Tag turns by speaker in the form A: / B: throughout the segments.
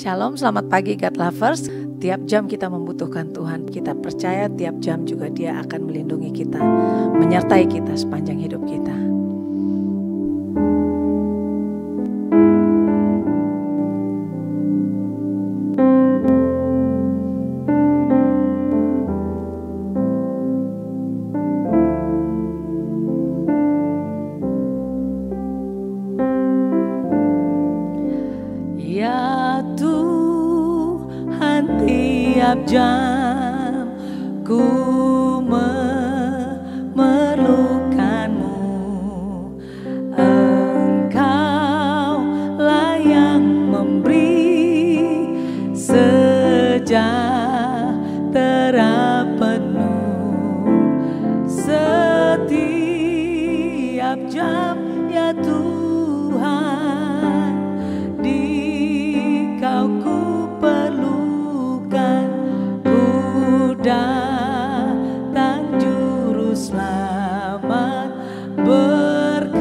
A: Shalom, selamat pagi God Lovers. Tiap jam kita membutuhkan Tuhan. Kita percaya tiap jam juga Dia akan melindungi kita, menyertai kita sepanjang hidup kita.
B: Tiap jam ku memerlukanmu, Engkaulah yang memberi sejahtera penuh setiap jam, ya Tuhan, di Kau ku perlukan. Datang juru selamat, berkatilah.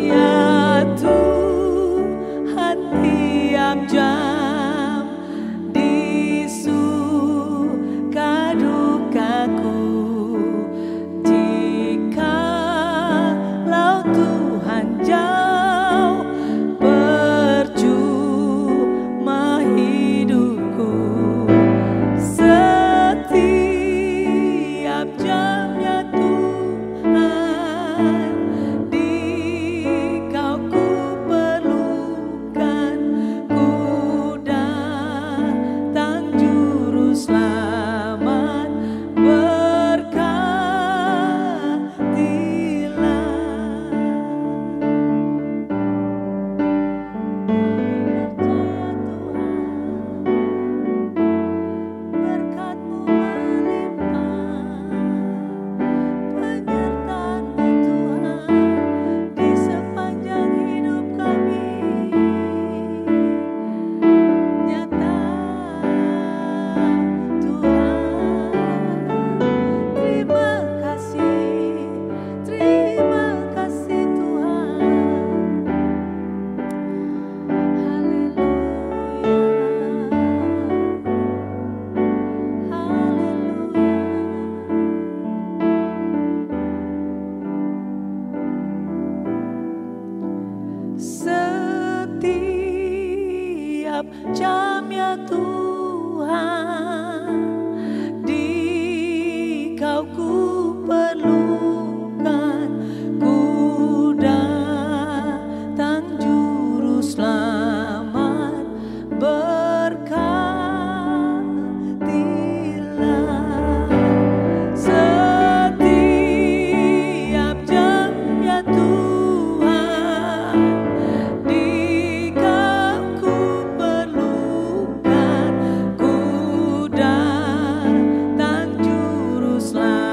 B: Ya Tuhan, tiap jam di suka dukaku, jikalau Tuhan jauh, jam, ya Tuhan, Tuhan, di Kau ku perlukan, ku datang juru selamat, berkatilah setiap jam ya Tuhan, di Kau ku perlukan, ku datang juru selamat,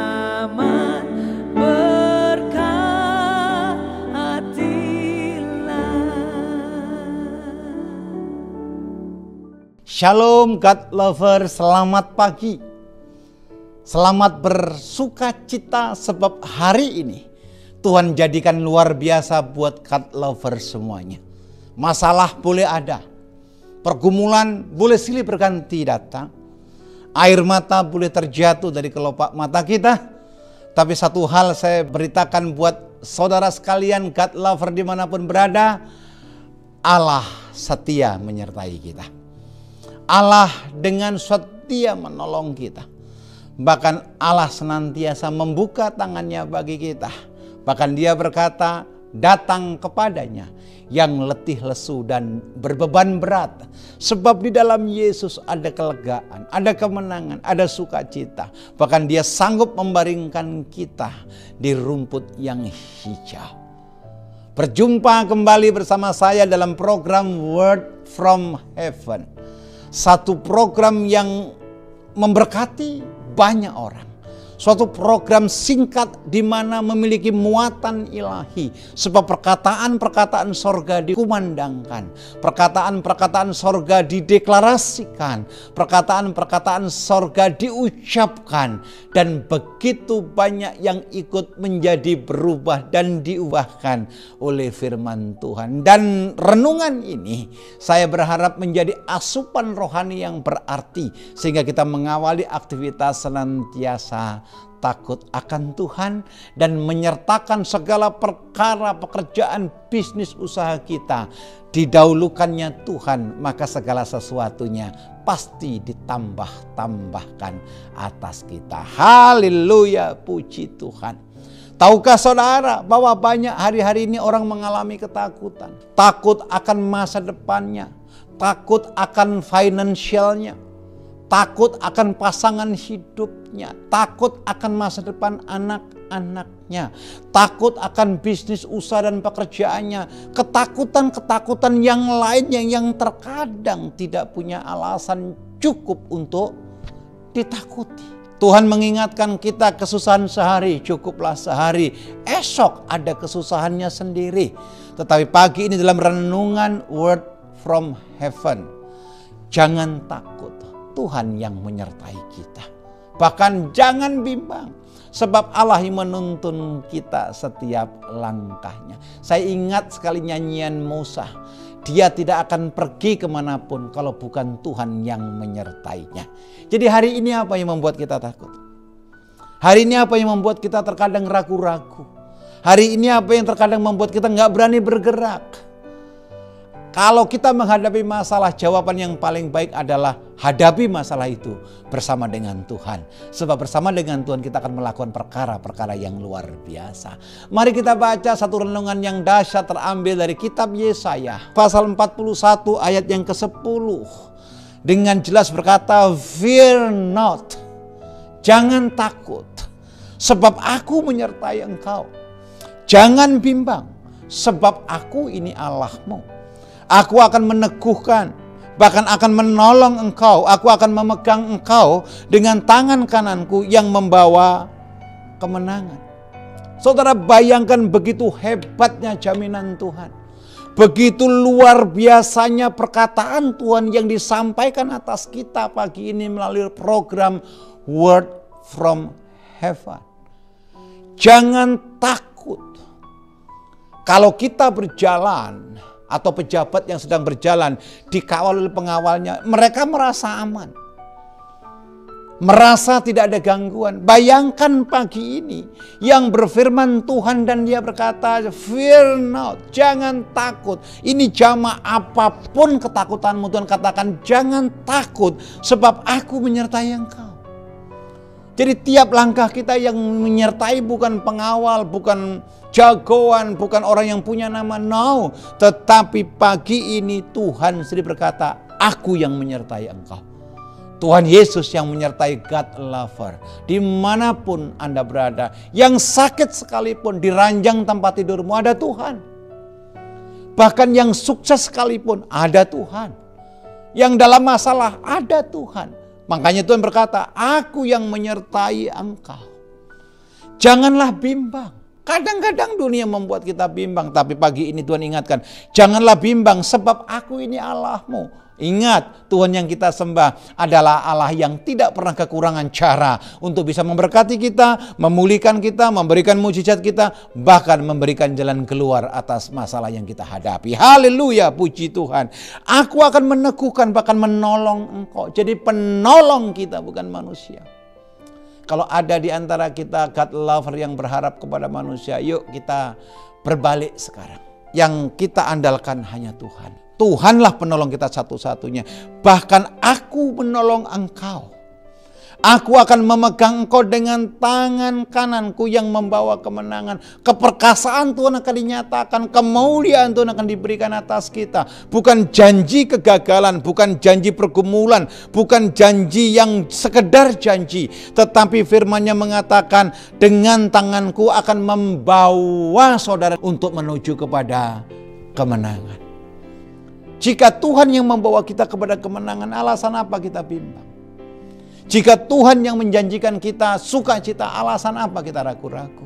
C: Shalom God Lover, selamat pagi. Selamat bersuka cita sebab hari ini Tuhan jadikan luar biasa buat God Lover semuanya. Masalah boleh ada, pergumulan boleh silih berganti datang, air mata boleh terjatuh dari kelopak mata kita. Tapi satu hal saya beritakan buat saudara sekalian God Lover dimanapun berada, Allah setia menyertai kita. Allah dengan setia menolong kita. Bahkan Allah senantiasa membuka tangannya bagi kita. Bahkan Dia berkata, datang kepadanya yang letih lesu dan berbeban berat. Sebab di dalam Yesus ada kelegaan, ada kemenangan, ada sukacita. Bahkan Dia sanggup membaringkan kita di rumput yang hijau. Berjumpa kembali bersama saya dalam program Word from Heaven. Satu program yang memberkati banyak orang. Suatu program singkat di mana memiliki muatan ilahi. Sebab perkataan-perkataan sorga dikumandangkan. Perkataan-perkataan sorga dideklarasikan. Perkataan-perkataan sorga diucapkan. Dan begitu banyak yang ikut menjadi berubah dan diubahkan oleh firman Tuhan. Dan renungan ini saya berharap menjadi asupan rohani yang berarti. Sehingga kita mengawali aktivitas senantiasa takut akan Tuhan dan menyertakan segala perkara pekerjaan bisnis usaha kita didahulukannya Tuhan, maka segala sesuatunya pasti ditambah-tambahkan atas kita. Haleluya, puji Tuhan. Tahukah saudara bahwa banyak hari-hari ini orang mengalami ketakutan, takut akan masa depannya, takut akan finansialnya, takut akan pasangan hidupnya, takut akan masa depan anak-anaknya, takut akan bisnis usaha dan pekerjaannya, ketakutan-ketakutan yang lainnya yang terkadang tidak punya alasan cukup untuk ditakuti. Tuhan mengingatkan kita, kesusahan sehari cukuplah sehari, esok ada kesusahannya sendiri. Tetapi pagi ini dalam renungan Word from Heaven, jangan takut. Tuhan yang menyertai kita. Bahkan jangan bimbang. Sebab Allah yang menuntun kita setiap langkahnya. Saya ingat sekali nyanyian Musa. Dia tidak akan pergi kemanapun kalau bukan Tuhan yang menyertainya. Jadi hari ini apa yang membuat kita takut? Hari ini apa yang membuat kita terkadang ragu-ragu? Hari ini apa yang terkadang membuat kita nggak berani bergerak? Kalau kita menghadapi masalah, jawaban yang paling baik adalah hadapi masalah itu bersama dengan Tuhan. Sebab bersama dengan Tuhan kita akan melakukan perkara-perkara yang luar biasa. Mari kita baca satu renungan yang dahsyat terambil dari kitab Yesaya. Pasal 41 ayat yang ke-10. Dengan jelas berkata, fear not. Jangan takut. Sebab aku menyertai engkau. Jangan bimbang. Sebab aku ini Allahmu. Aku akan meneguhkan, bahkan akan menolong engkau. Aku akan memegang engkau dengan tangan kananku yang membawa kemenangan. Saudara, bayangkan begitu hebatnya jaminan Tuhan. Begitu luar biasanya perkataan Tuhan yang disampaikan atas kita pagi ini melalui program Word from Heaven. Jangan takut. Kalau kita berjalan atau pejabat yang sedang berjalan dikawal oleh pengawalnya, mereka merasa aman. merasa tidak ada gangguan. Bayangkan pagi ini yang berfirman Tuhan dan dia berkata, fear not, jangan takut. Ini jamaah, apapun ketakutanmu, Tuhan katakan jangan takut sebab aku menyertai engkau. Jadi tiap langkah kita yang menyertai bukan pengawal, bukan jagoan, bukan orang yang punya nama, no. Tetapi pagi ini Tuhan sendiri berkata, aku yang menyertai engkau. Tuhan Yesus yang menyertai God lover. Dimanapun Anda berada, yang sakit sekalipun di ranjang tempat tidurmu ada Tuhan. Bahkan yang sukses sekalipun ada Tuhan. Yang dalam masalah ada Tuhan. Makanya Tuhan berkata, aku yang menyertai engkau. Janganlah bimbang. Kadang-kadang dunia membuat kita bimbang. Tapi pagi ini Tuhan ingatkan, janganlah bimbang sebab aku ini Allahmu. Ingat, Tuhan yang kita sembah adalah Allah yang tidak pernah kekurangan cara untuk bisa memberkati kita, memulihkan kita, memberikan mujizat kita, bahkan memberikan jalan keluar atas masalah yang kita hadapi. Haleluya, puji Tuhan. Aku akan meneguhkan, bahkan menolong engkau. Jadi penolong kita, bukan manusia. Kalau ada di antara kita God lover yang berharap kepada manusia, yuk kita berbalik sekarang. Yang kita andalkan hanya Tuhan. Tuhanlah penolong kita satu-satunya. Bahkan aku menolong engkau. Aku akan memegang engkau dengan tangan kananku yang membawa kemenangan. Keperkasaan Tuhan akan dinyatakan. Kemuliaan Tuhan akan diberikan atas kita. Bukan janji kegagalan, bukan janji pergumulan, bukan janji yang sekedar janji. Tetapi firman-Nya mengatakan, dengan tanganku akan membawa saudara untuk menuju kepada kemenangan. Jika Tuhan yang membawa kita kepada kemenangan, alasan apa kita bimbang? Jika Tuhan yang menjanjikan kita sukacita, alasan apa kita ragu-ragu?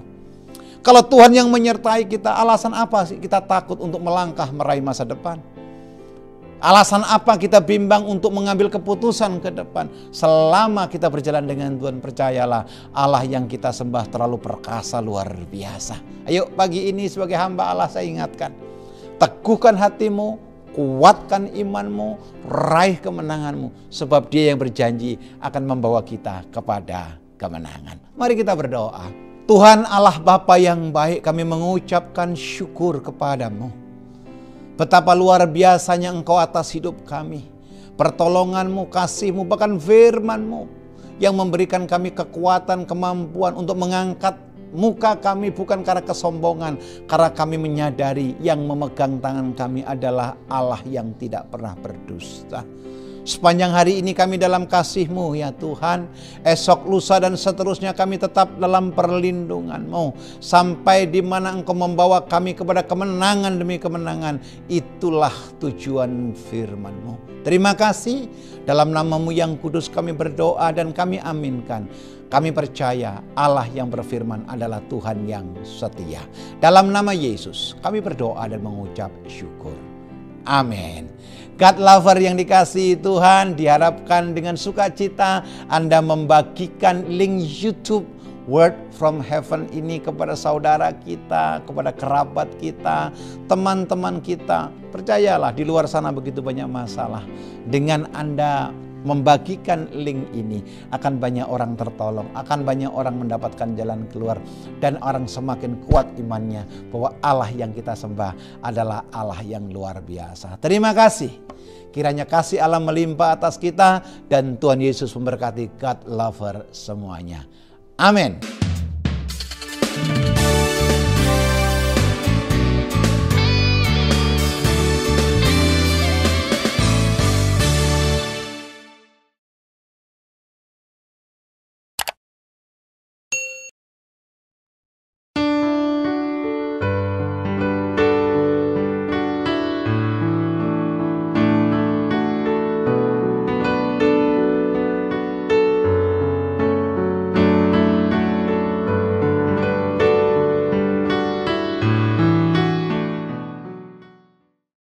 C: Kalau Tuhan yang menyertai kita, alasan apa sih kita takut untuk melangkah meraih masa depan? Alasan apa kita bimbang untuk mengambil keputusan ke depan? Selama kita berjalan dengan Tuhan, percayalah Allah yang kita sembah terlalu perkasa, luar biasa. Ayo pagi ini sebagai hamba Allah saya ingatkan, teguhkan hatimu, kuatkan imanmu, raih kemenanganmu. Sebab Dia yang berjanji akan membawa kita kepada kemenangan. Mari kita berdoa. Tuhan Allah Bapa yang baik, kami mengucapkan syukur kepadamu. Betapa luar biasanya Engkau atas hidup kami. Pertolonganmu, kasihmu, bahkan firman-Mu yang memberikan kami kekuatan, kemampuan untuk mengangkat muka kami bukan karena kesombongan, karena kami menyadari yang memegang tangan kami adalah Allah yang tidak pernah berdusta. Sepanjang hari ini kami dalam kasih-Mu ya Tuhan. Esok, lusa dan seterusnya kami tetap dalam perlindungan-Mu. Sampai di mana Engkau membawa kami kepada kemenangan demi kemenangan. Itulah tujuan firman-Mu. Terima kasih. Dalam nama-Mu yang kudus kami berdoa dan kami aminkan. Kami percaya Allah yang berfirman adalah Tuhan yang setia. Dalam nama Yesus kami berdoa dan mengucap syukur. Amin. God lover yang dikasihi Tuhan, diharapkan dengan sukacita Anda membagikan link YouTube Word from Heaven ini kepada saudara kita, kepada kerabat kita, teman-teman kita. Percayalah, di luar sana begitu banyak masalah. Dengan Anda membagikan link ini, akan banyak orang tertolong, akan banyak orang mendapatkan jalan keluar, dan orang semakin kuat imannya bahwa Allah yang kita sembah adalah Allah yang luar biasa. Terima kasih. Kiranya kasih Allah melimpah atas kita dan Tuhan Yesus memberkati God lover semuanya. Amin.